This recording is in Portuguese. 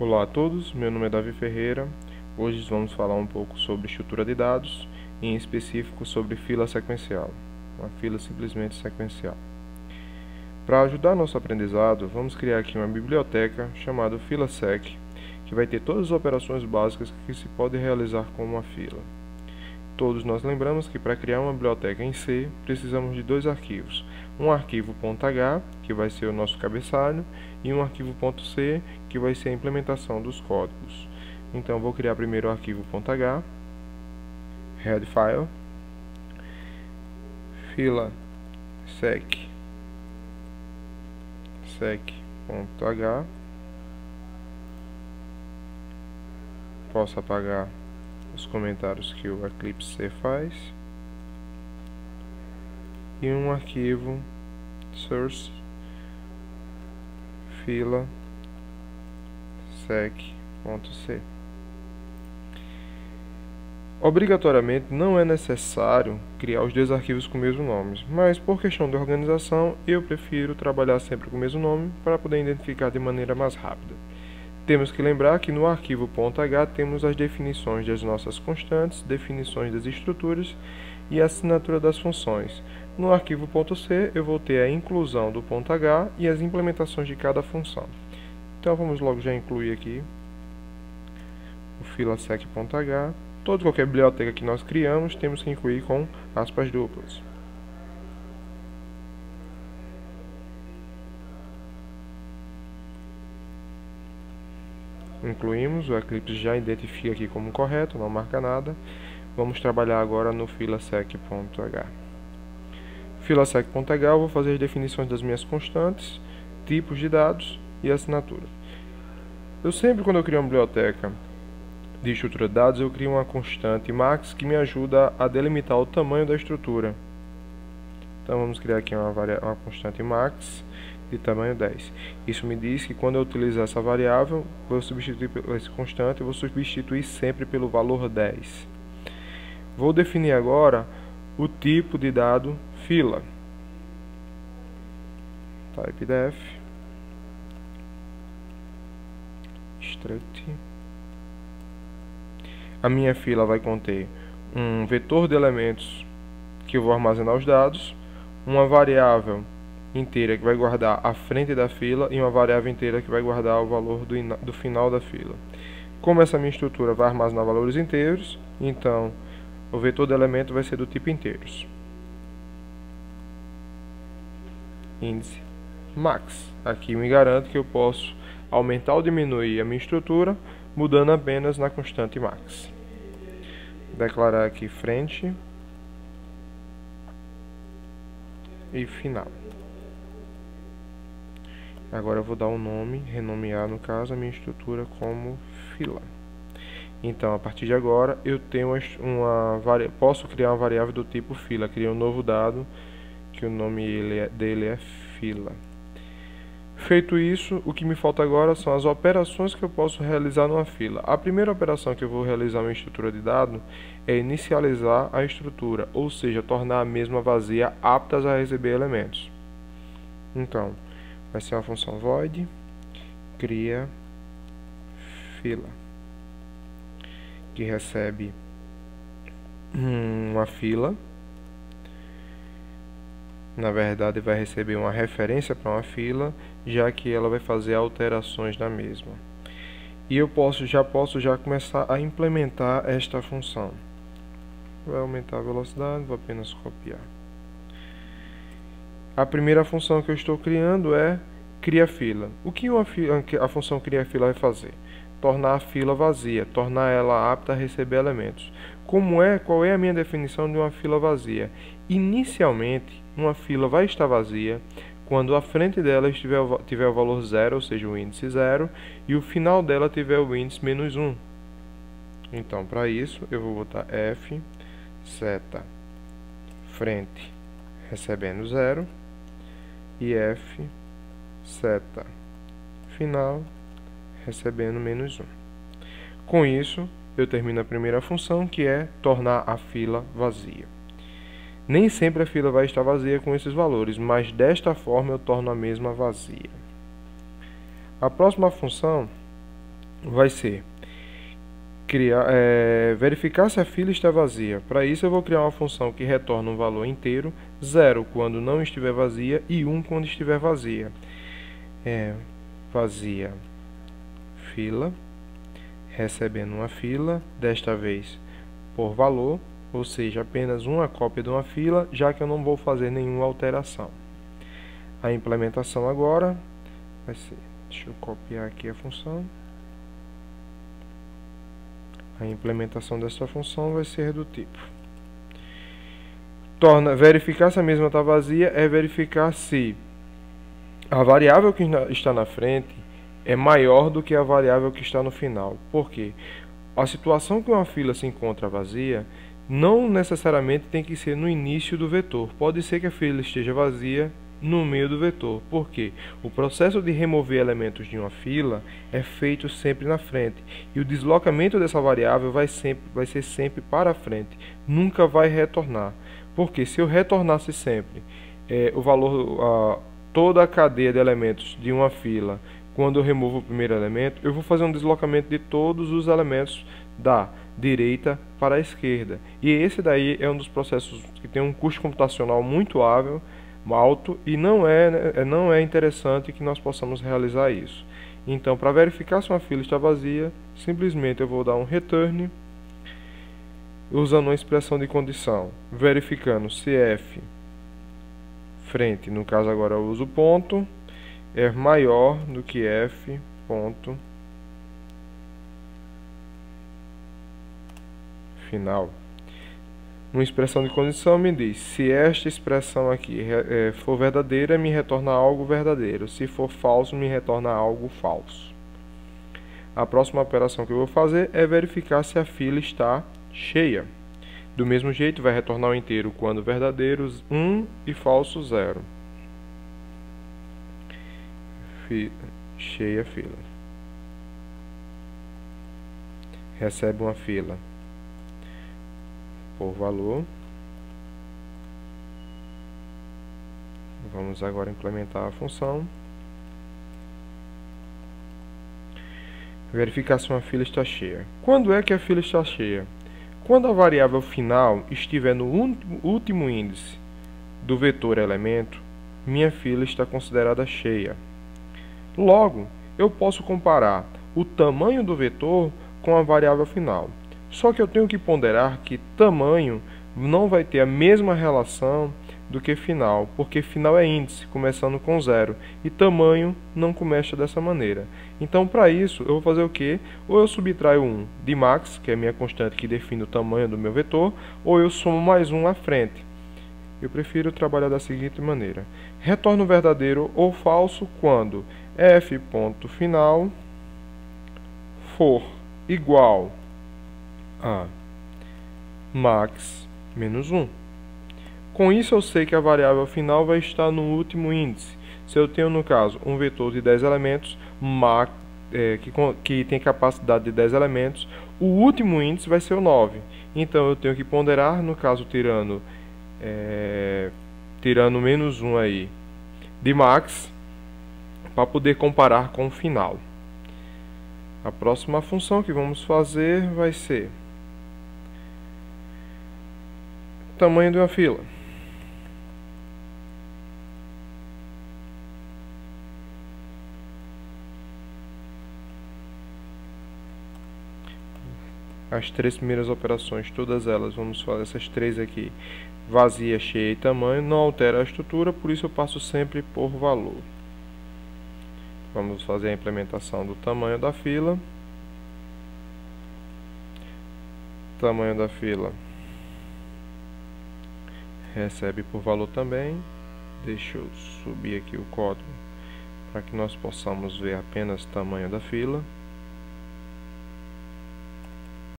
Olá a todos, meu nome é Davi Ferreira. Hoje vamos falar um pouco sobre estrutura de dados, em específico sobre fila sequencial, uma fila simplesmente sequencial. Para ajudar nosso aprendizado, vamos criar aqui uma biblioteca chamada FilaSec, que vai ter todas as operações básicas que se pode realizar com uma fila. Todos nós lembramos que para criar uma biblioteca em C, precisamos de dois arquivos. Um arquivo .h, que vai ser o nosso cabeçalho, e um arquivo .c, que vai ser a implementação dos códigos. Então, vou criar primeiro o arquivo .h, head file, fila sec.h. Posso apagar os comentários que o Eclipse C faz, e um arquivo source fila sec.c. Obrigatoriamente não é necessário criar os dois arquivos com o mesmo nome, mas por questão de organização eu prefiro trabalhar sempre com o mesmo nome para poder identificar de maneira mais rápida. Temos que lembrar que no arquivo .h temos as definições das nossas constantes, definições das estruturas e a assinatura das funções. No arquivo .c eu vou ter a inclusão do .h e as implementações de cada função. Então vamos logo já incluir aqui o filasec.h. Toda qualquer biblioteca que nós criamos temos que incluir com aspas duplas. Incluímos, o Eclipse já identifica aqui como correto, não marca nada. Vamos trabalhar agora no filasec.h. Filasec.h eu vou fazer as definições das minhas constantes, tipos de dados e assinatura. Eu sempre, quando eu crio uma biblioteca de estrutura de dados, eu crio uma constante max que me ajuda a delimitar o tamanho da estrutura. Então vamos criar aqui uma constante max de tamanho 10. Isso me diz que quando eu utilizar essa variável, vou substituir esse constante, eu vou substituir sempre pelo valor 10. Vou definir agora o tipo de dado fila. Type def struct. A minha fila vai conter um vetor de elementos que eu vou armazenar os dados, uma variável inteira que vai guardar a frente da fila e uma variável inteira que vai guardar o valor do final da fila. Como essa minha estrutura vai armazenar valores inteiros, então o vetor de elemento vai ser do tipo inteiros. Índice max. Aqui me garanto que eu posso aumentar ou diminuir a minha estrutura mudando apenas na constante max. Declarar aqui frente e final. Agora eu vou dar um nome, renomear no caso a minha estrutura como fila. Então, a partir de agora, eu tenho posso criar uma variável do tipo fila. Criei um novo dado, que o nome dele é fila. Feito isso, o que me falta agora são as operações que eu posso realizar numa fila. A primeira operação que eu vou realizar na estrutura de dado é inicializar a estrutura, ou seja, tornar a mesma vazia, aptas a receber elementos. Então, vai ser uma função void cria fila, que recebe uma fila. Na verdade, vai receber uma referência para uma fila, já que ela vai fazer alterações na mesma. E eu já posso começar a implementar esta função. Vai aumentar a velocidade, vou apenas copiar. A primeira função que eu estou criando é cria fila. O que a função cria fila vai fazer? Tornar a fila vazia, tornar ela apta a receber elementos. Qual é a minha definição de uma fila vazia? Inicialmente, uma fila vai estar vazia quando a frente dela tiver o valor 0, ou seja, o índice 0, e o final dela tiver o índice menos 1. Então, para isso, eu vou botar f seta frente recebendo 0 e f seta final recebendo menos 1. Com isso, eu termino a primeira função, que é tornar a fila vazia. Nem sempre a fila vai estar vazia com esses valores, mas desta forma eu torno a mesma vazia. A próxima função vai ser verificar se a fila está vazia. Para isso eu vou criar uma função que retorna um valor inteiro, 0 quando não estiver vazia e 1 quando estiver vazia. Vazia fila, recebendo uma fila, desta vez por valor, ou seja, apenas uma cópia de uma fila, já que eu não vou fazer nenhuma alteração. A implementação agora vai ser, deixa eu copiar aqui a função. A implementação dessa função vai ser do tipo verificar se a mesma está vazia, é verificar se a variável que está na frente é maior do que a variável que está no final. Por quê? A situação que uma fila se encontra vazia não necessariamente tem que ser no início do vetor. Pode ser que a fila esteja vazia no meio do vetor. Por quê? O processo de remover elementos de uma fila é feito sempre na frente. E o deslocamento dessa variável vai ser sempre para a frente. Nunca vai retornar. Porque se eu retornasse sempre o valor, toda a cadeia de elementos de uma fila, quando eu removo o primeiro elemento, eu vou fazer um deslocamento de todos os elementos da direita para a esquerda. E esse daí é um dos processos que tem um custo computacional muito alto e não é interessante que nós possamos realizar isso. Então, para verificar se uma fila está vazia, simplesmente eu vou dar um return usando uma expressão de condição, verificando se f frente, no caso agora eu uso ponto, é maior do que f ponto final. Uma expressão de condição me diz, se esta expressão aqui for verdadeira, me retorna algo verdadeiro. Se for falso, me retorna algo falso. A próxima operação que eu vou fazer é verificar se a fila está cheia. Do mesmo jeito, vai retornar o inteiro quando verdadeiro 1 e falso 0. Cheia fila. Recebe uma fila por valor. Vamos agora implementar a função. Verificar se uma fila está cheia. Quando é que a fila está cheia? Quando a variável final estiver no último índice do vetor elemento, minha fila está considerada cheia. Logo, eu posso comparar o tamanho do vetor com a variável final. Só que eu tenho que ponderar que tamanho não vai ter a mesma relação do que final, porque final é índice, começando com 0, e tamanho não começa dessa maneira. Então, para isso, eu vou fazer o quê? Ou eu subtraio 1 de max, que é a minha constante que define o tamanho do meu vetor, ou eu somo mais 1 à frente. Eu prefiro trabalhar da seguinte maneira. Retorno verdadeiro ou falso quando f.final for igual a max menos 1. Com isso eu sei que a variável final vai estar no último índice. Se eu tenho, no caso, um vetor de 10 elementos, que tem capacidade de 10 elementos, o último índice vai ser o 9. Então eu tenho que ponderar, no caso, tirando menos 1 aí de max, para poder comparar com o final. A próxima função que vamos fazer vai ser tamanho de uma fila. As três primeiras operações, todas elas, vamos fazer essas três aqui, vazia, cheia e tamanho, não altera a estrutura, por isso eu passo sempre por valor. Vamos fazer a implementação do tamanho da fila. Tamanho da fila recebe por valor também. Deixa eu subir aqui o código para que nós possamos ver apenas o tamanho da fila.